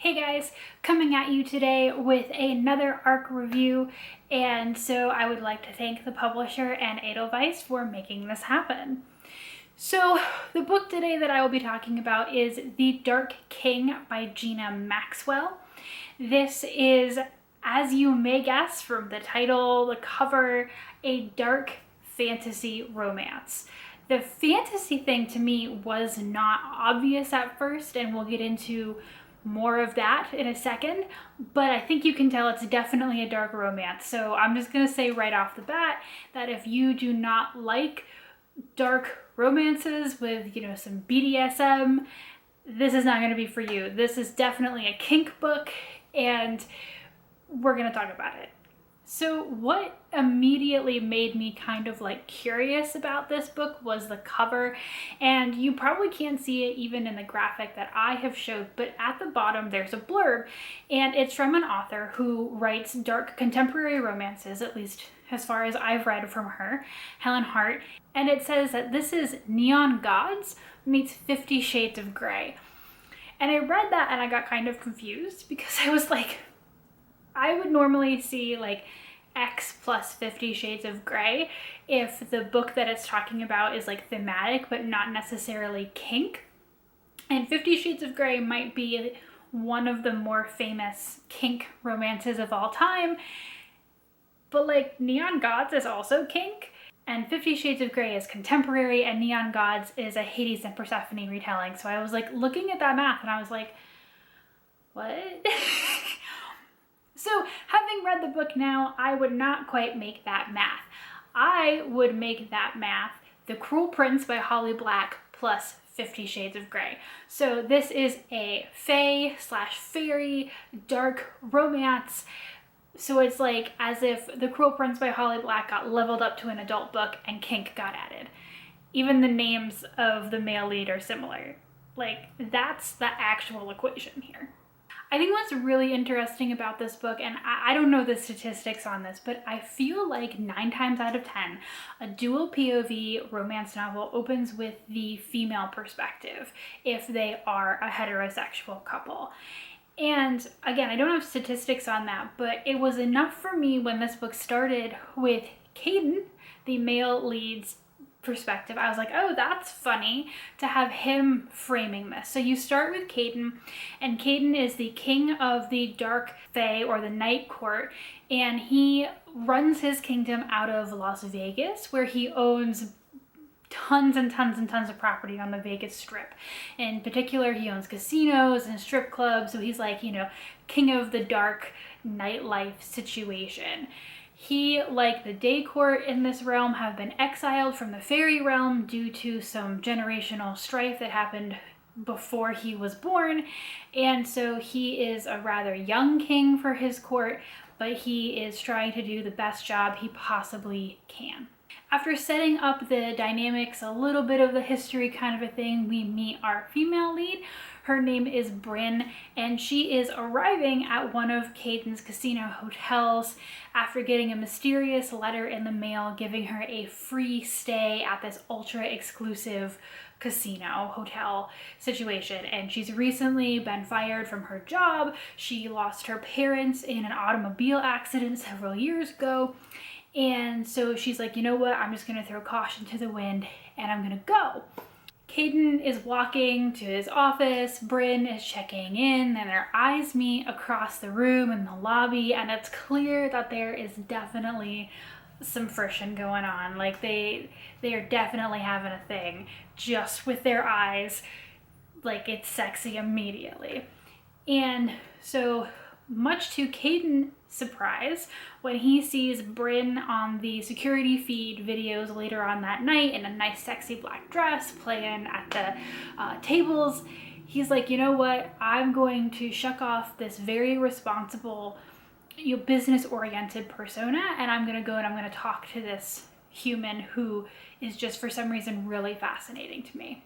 Hey guys, coming at you today with another ARC review, and so I would like to thank the publisher and Edelweiss for making this happen. So the book today that I will be talking about is The Dark King by Gina Maxwell. This is, as you may guess from the title, the cover, a dark fantasy romance. The fantasy thing to me was not obvious at first, and we'll get into more of that in a second, but I think you can tell it's definitely a dark romance. So I'm just gonna say right off the bat that if you do not like dark romances with, some BDSM, this is not gonna be for you. This is definitely a kink book, and we're gonna talk about it. So what immediately made me kind of curious about this book was the cover, and you probably can't see it even in the graphic that I have showed, but at the bottom there's a blurb, and it's from an author who writes dark contemporary romances, at least as far as I've read from her, Helen Hart, and it says that this is Neon Gods meets 50 Shades of Grey. And I read that and I got kind of confused because I was like, I would normally see X plus 50 Shades of Grey if the book that it's talking about is thematic but not necessarily kink. And 50 Shades of Grey might be one of the more famous kink romances of all time, but Neon Gods is also kink, and 50 Shades of Grey is contemporary, and Neon Gods is a Hades and Persephone retelling. So I was looking at that math and I was like, what? So having read the book now, I would not quite make that math. I would make that math The Cruel Prince by Holly Black plus 50 Shades of Grey. So this is a fae/fairy dark romance. So it's as if The Cruel Prince by Holly Black got leveled up to an adult book and kink got added. Even the names of the male lead are similar. That's the actual equation here. I think what's really interesting about this book, and I don't know the statistics on this, but I feel like 9 times out of 10, a dual POV romance novel opens with the female perspective if they are a heterosexual couple. And again, I don't have statistics on that, but it was enough for me when this book started with Caden, the male lead's perspective. I was like, oh, that's funny to have him framing this. So you start with Caden, and Caden is the king of the dark fae, or the night court, and he runs his kingdom out of Las Vegas, where he owns tons and tons and tons of property on the Vegas Strip. In particular, he owns casinos and strip clubs, so he's king of the dark nightlife situation. He, like the day court in this realm, have been exiled from the fairy realm due to some generational strife that happened before he was born, and so he is a rather young king for his court, but he is trying to do the best job he possibly can. After setting up the dynamics, a little bit of the history kind of a thing, we meet our female lead. Her name is Bryn, and she is arriving at one of Caden's casino hotels after getting a mysterious letter in the mail giving her a free stay at this ultra exclusive casino hotel situation. And she's recently been fired from her job. She lost her parents in an automobile accident several years ago. And so she's like, you know what, I'm just gonna throw caution to the wind and I'm gonna go. Caden is walking to his office, Bryn is checking in, and their eyes meet across the room in the lobby, and it's clear that there is definitely some friction going on. They are definitely having a thing just with their eyes. It's sexy immediately. And so, much to Caden's surprise, when he sees Bryn on the security feed videos later on that night in a nice sexy black dress playing at the tables, he's like, you know what, I'm going to shuck off this very responsible, business-oriented persona, and I'm going to go and I'm going to talk to this human who is just for some reason really fascinating to me.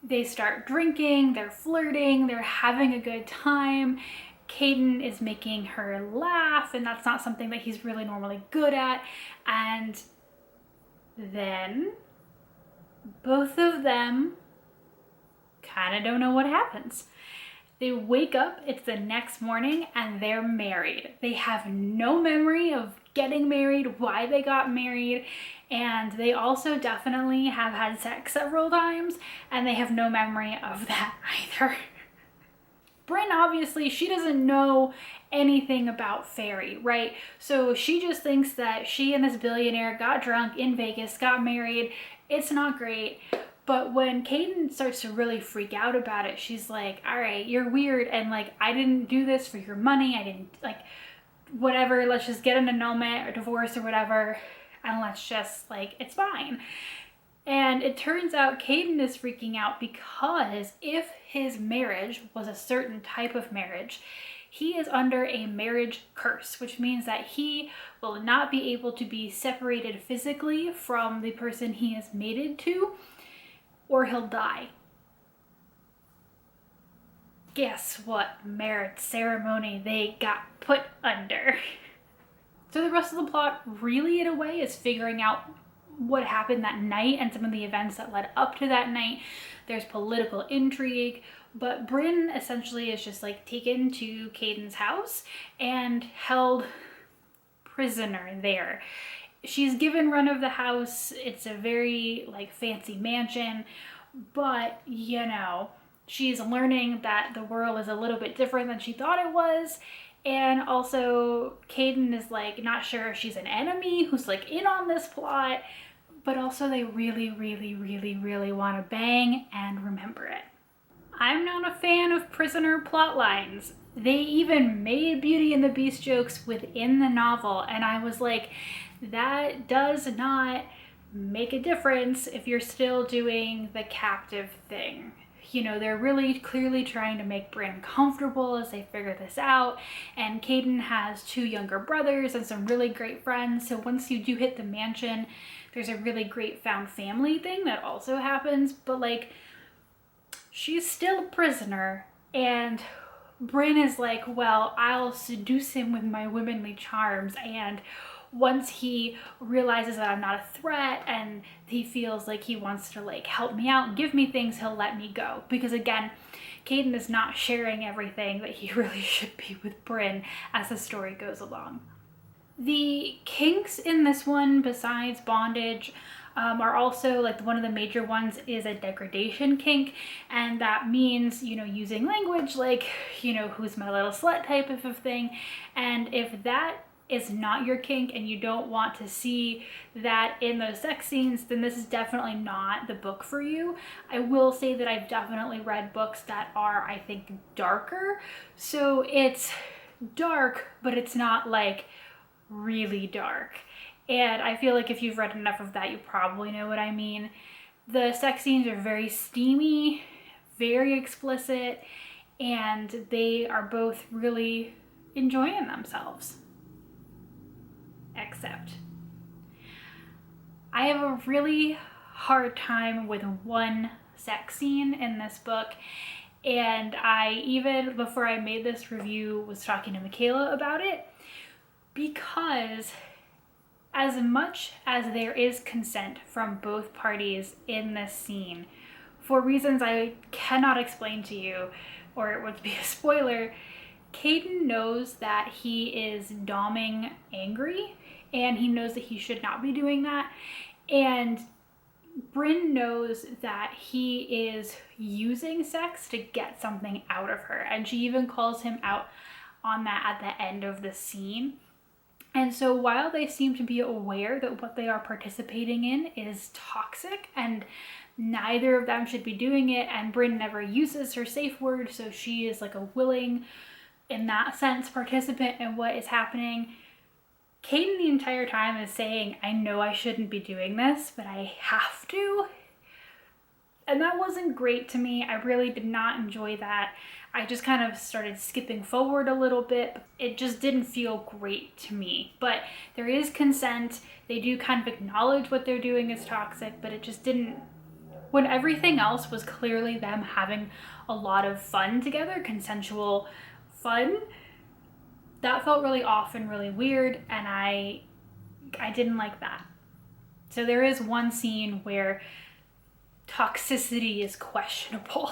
They start drinking, they're flirting, they're having a good time. Caden is making her laugh, and that's not something that he's really normally good at. And then both of them kind of don't know what happens. They wake up, it's the next morning, and they're married. They have no memory of getting married, why they got married, and they also definitely have had sex several times, and they have no memory of that either. Bryn, obviously, she doesn't know anything about Fairy, right? So she just thinks that she and this billionaire got drunk in Vegas, got married. It's not great. But when Caden starts to really freak out about it, she's like, all right, you're weird. And like, I didn't do this for your money. I didn't like, whatever, let's just get an annulment or divorce or whatever. And let's just like, it's fine. And it turns out Caden is freaking out because if his marriage was a certain type of marriage, he is under a marriage curse, which means that he will not be able to be separated physically from the person he is mated to, or he'll die. Guess what marriage ceremony they got put under? So the rest of the plot really, in a way, is figuring out what happened that night and some of the events that led up to that night. There's political intrigue, but Bryn essentially is just like taken to Caden's house and held prisoner there. She's given run of the house. It's a very like fancy mansion, but you know, she's learning that the world is a little bit different than she thought it was. And also Caden is like not sure if she's an enemy who's like in on this plot, but also they really want to bang and remember it. I'm not a fan of prisoner plot lines. They even made Beauty and the Beast jokes within the novel, and I was like, that does not make a difference if you're still doing the captive thing. You know, they're really clearly trying to make Bryn comfortable as they figure this out, and Caden has 2 younger brothers and some really great friends, so once you do hit the mansion, there's a really great found family thing that also happens, but like, she's still a prisoner, and Bryn is like, well, I'll seduce him with my womanly charms, and once he realizes that I'm not a threat and he feels like he wants to like help me out and give me things, he'll let me go. Because again, Caden is not sharing everything that he really should be with Bryn as the story goes along. The kinks in this one, besides bondage, are also like one of the major ones is a degradation kink, and that means, you know, using language like, you know, who's my little slut type of a thing. And if that is not your kink and you don't want to see that in those sex scenes, then this is definitely not the book for you. I will say that I've definitely read books that are, I think, darker. So it's dark, but it's not like really dark. And I feel like if you've read enough of that, you probably know what I mean. The sex scenes are very steamy, very explicit, and they are both really enjoying themselves. Except I have a really hard time with one sex scene in this book, and I even before I made this review was talking to Michaela about it, because as much as there is consent from both parties in this scene, for reasons I cannot explain to you or it would be a spoiler, Caden knows that he is doming angry, and he knows that he should not be doing that. And Bryn knows that he is using sex to get something out of her. And she even calls him out on that at the end of the scene. And so while they seem to be aware that what they are participating in is toxic and neither of them should be doing it, and Bryn never uses her safe word, so she is like a willing, in that sense, participant in what is happening, Caden the entire time is saying, I know I shouldn't be doing this, but I have to. And that wasn't great to me. I really did not enjoy that. I just kind of started skipping forward a little bit. It just didn't feel great to me. But there is consent. They do kind of acknowledge what they're doing is toxic, but it just didn't, when everything else was clearly them having a lot of fun together, consensual fun, that felt really off and really weird, and I didn't like that. So there is one scene where toxicity is questionable.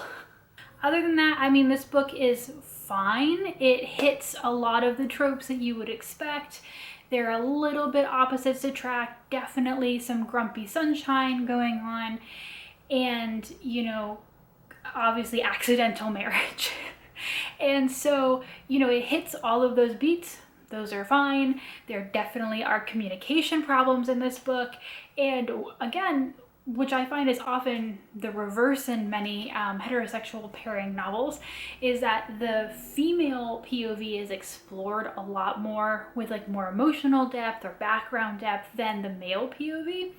Other than that, I mean, this book is fine. It hits a lot of the tropes that you would expect. They're a little bit opposites attract, definitely some grumpy sunshine going on, and, you know, obviously accidental marriage. And so, you know, it hits all of those beats. Those are fine. There definitely are communication problems in this book. And again, which I find is often the reverse in many heterosexual pairing novels, is that the female POV is explored a lot more with like more emotional depth or background depth than the male POV.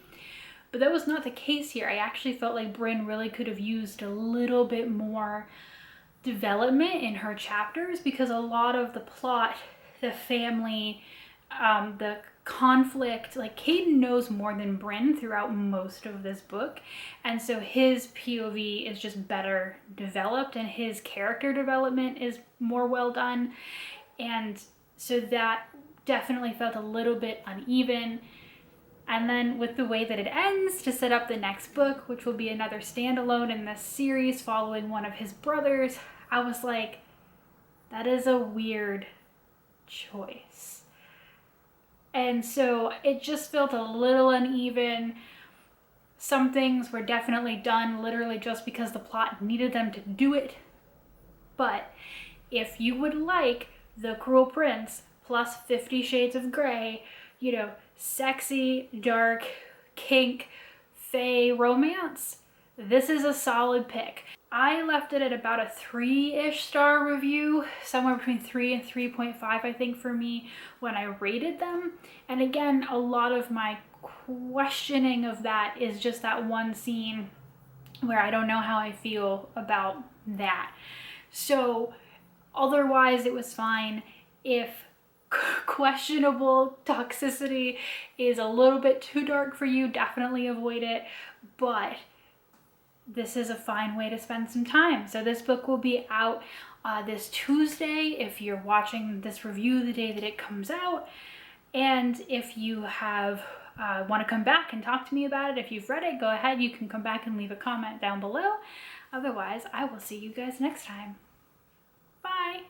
But that was not the case here. I actually felt like Brynn really could have used a little bit more development in her chapters, because a lot of the plot, the family, the conflict, like Caden knows more than Brynn throughout most of this book, and so his POV is just better developed and his character development is more well done, and so that definitely felt a little bit uneven. And then with the way that it ends to set up the next book, which will be another standalone in this series following one of his brothers, I was like, that is a weird choice. And so it just felt a little uneven. Some things were definitely done literally just because the plot needed them to do it. But if you would like The Cruel Prince plus 50 Shades of Grey, you know, sexy, dark, kink, fae romance, this is a solid pick. I left it at about a 3-ish star review, somewhere between 3 and 3.5, I think, for me when I rated them. And again, a lot of my questioning of that is just that one scene where I don't know how I feel about that. So otherwise it was fine. If questionable toxicity is a little bit too dark for you, definitely avoid it. But this is a fine way to spend some time. So this book will be out this Tuesday if you're watching this review the day that it comes out. And if you have want to come back and talk to me about it, if you've read it, go ahead. You can come back and leave a comment down below. Otherwise, I will see you guys next time. Bye.